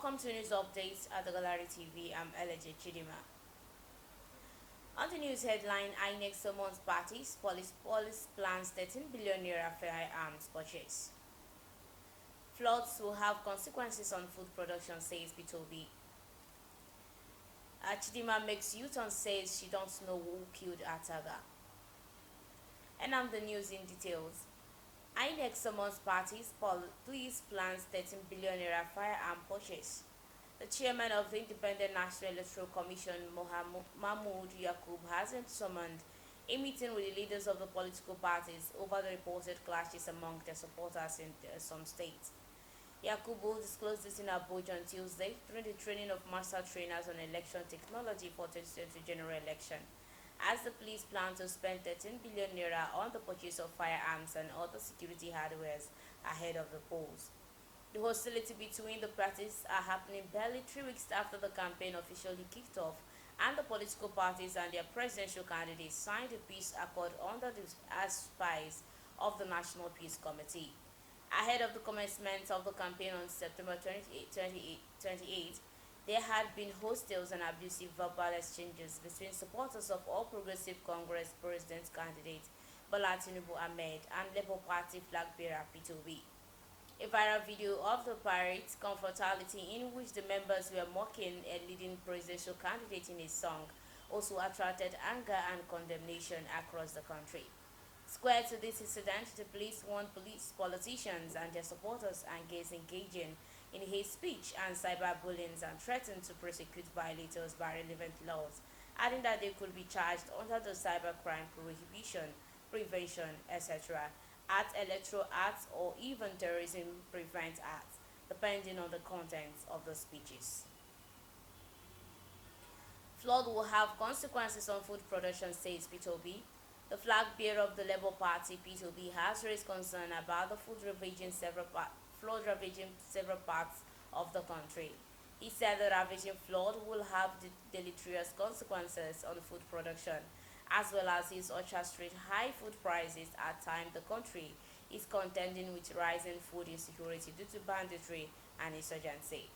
Welcome to News Updates at the Gallery TV. I'm Chidinma. On the news headline, INEC summons parties, police plans 13 billion naira firearms purchase. Floods will have consequences on food production, says Bitobi. Chidinma makes U-turn, says she don't know who killed Ataga. And now the news in details. INEC summons parties, police plans 13 billion naira firearm purchase. The chairman of the Independent National Electoral Commission, Mahmoud Yakub, hasn't summoned a meeting with the leaders of the political parties over the reported clashes among their supporters in some states. Yakubu disclosed this in Abuja on Tuesday during the training of master trainers on election technology for 2020 general election, as the police plan to spend 13 billion naira on the purchase of firearms and other security hardwares ahead of the polls. The hostility between the parties are happening barely 3 weeks after the campaign officially kicked off and the political parties and their presidential candidates signed a peace accord under the auspices of the National Peace Committee. Ahead of the commencement of the campaign on September 28, there had been hostile and abusive verbal exchanges between supporters of All Progressive Congress president candidate Bola Tinubu Ahmed and Labour Party flag bearer Peter Obi. A viral video of the pirates' confrontality in which the members were mocking a leading presidential candidate in a song also attracted anger and condemnation across the country. Square to this incident, the police warned politicians and their supporters against engaging in hate speech and cyberbullying and threatened to prosecute violators by relevant laws, adding that they could be charged under the Cybercrime Prohibition, Prevention, etc. Act, Electoral Act, or even Terrorism Prevent Act, depending on the contents of the speeches. Flood will have consequences on food production, says P2B. The flag bearer of the Labour Party, P2B, has raised concern about the flood ravaging several parts of the country. He said the ravaging flood will have deleterious consequences on food production, as well as his orchestrate high food prices at time the country is contending with rising food insecurity due to banditry and insurgency.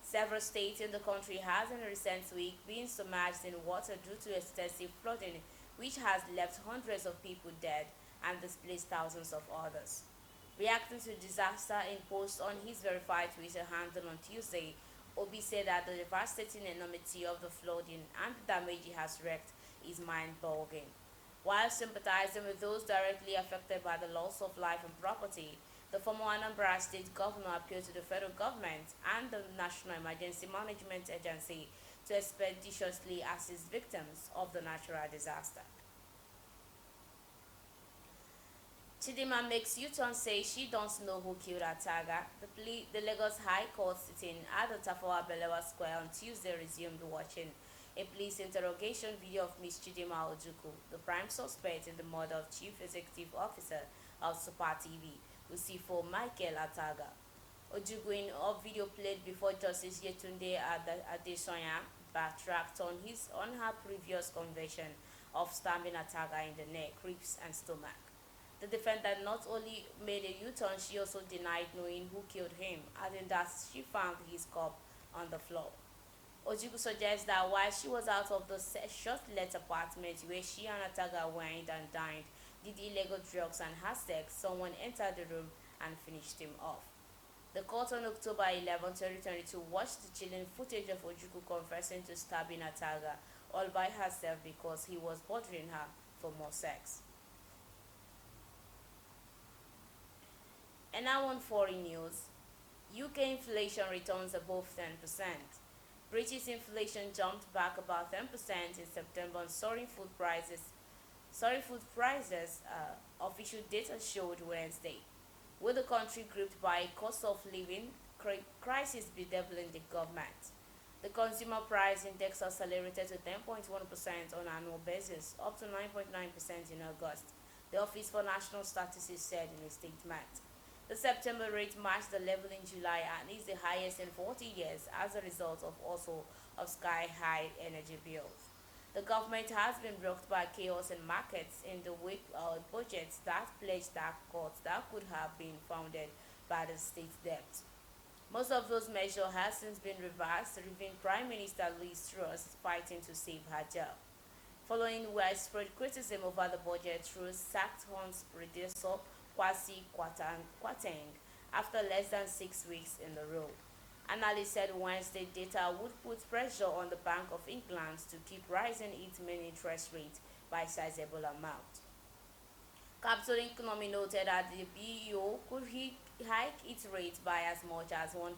Several states in the country has in recent weeks been submerged in water due to extensive flooding, which has left hundreds of people dead and displaced thousands of others. Reacting to the disaster in post on his verified Twitter handle on Tuesday, Obi said that the devastating enormity of the flooding and the damage it has wreaked is mind-boggling. While sympathizing with those directly affected by the loss of life and property, the former Anambra State Governor appealed to the federal government and the National Emergency Management Agency to expeditiously assist victims of the natural disaster. Chidinma makes U-turn, says she don't know who killed Ataga. The Lagos High Court sitting at the Tafawa Balewa Square on Tuesday resumed watching a police interrogation video of Ms. Chidinma Ojukwu, the prime suspect in the murder of Chief Executive Officer of Super TV, Usifo Michael Ataga. Ojukwu, in a video played before Justice Yetunde Adesonya, backtracked on her previous conviction of stabbing Ataga in the neck, ribs, and stomach. The defendant not only made a U-turn, she also denied knowing who killed him, adding that she found his corpse on the floor. Ojukwu suggests that while she was out of the short-let apartment where she and Ataga wined and dined, did illegal drugs and had sex, someone entered the room and finished him off. The court on October 11, 2022 watched the chilling footage of Ojukwu confessing to stabbing Ataga all by herself because he was bothering her for more sex. And now on foreign news, UK inflation returns above 10%. British inflation jumped back about 10% in September on soaring food prices. Official data showed Wednesday, with the country gripped by a cost of living crisis bedeviling the government. The consumer price index accelerated to 10.1% on an annual basis, up to 9.9% in August, the Office for National Statistics said in a statement. The September rate matched the level in July and is the highest in 40 years as a result of sky-high energy bills. The government has been rocked by chaos in markets in the wake of budgets that pledged dark cuts that could have been funded by the state debt. Most of those measures have since been reversed, leaving Prime Minister Liz Truss fighting to save her job. Following widespread criticism over the budget, Truss sacked Hunt's predecessor Kwasi Kwarteng after less than 6 weeks in the role. Analysts said Wednesday data would put pressure on the Bank of England to keep rising its main interest rate by a sizable amount. Capital Economy noted that the BEO could hike its rate by as much as 1%,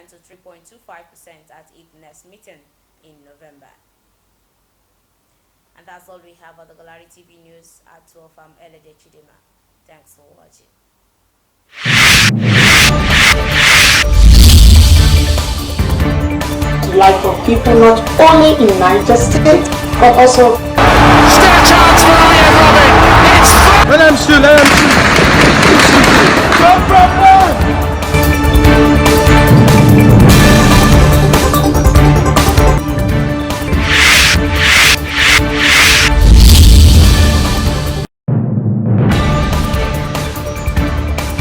to 3.25% at its next meeting in November. And that's all we have at the Gallery TV News at 12. I'm Chidinma. Thanks for watching. Life of people not only in Niger State but also. Still a chance for Ryan Robin. Let him shoot.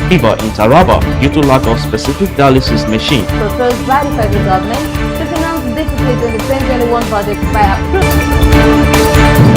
Fever in Taraba due to lack of specific dialysis machine. Proposed by the federal government to finance deficit in the 2021 budget by April.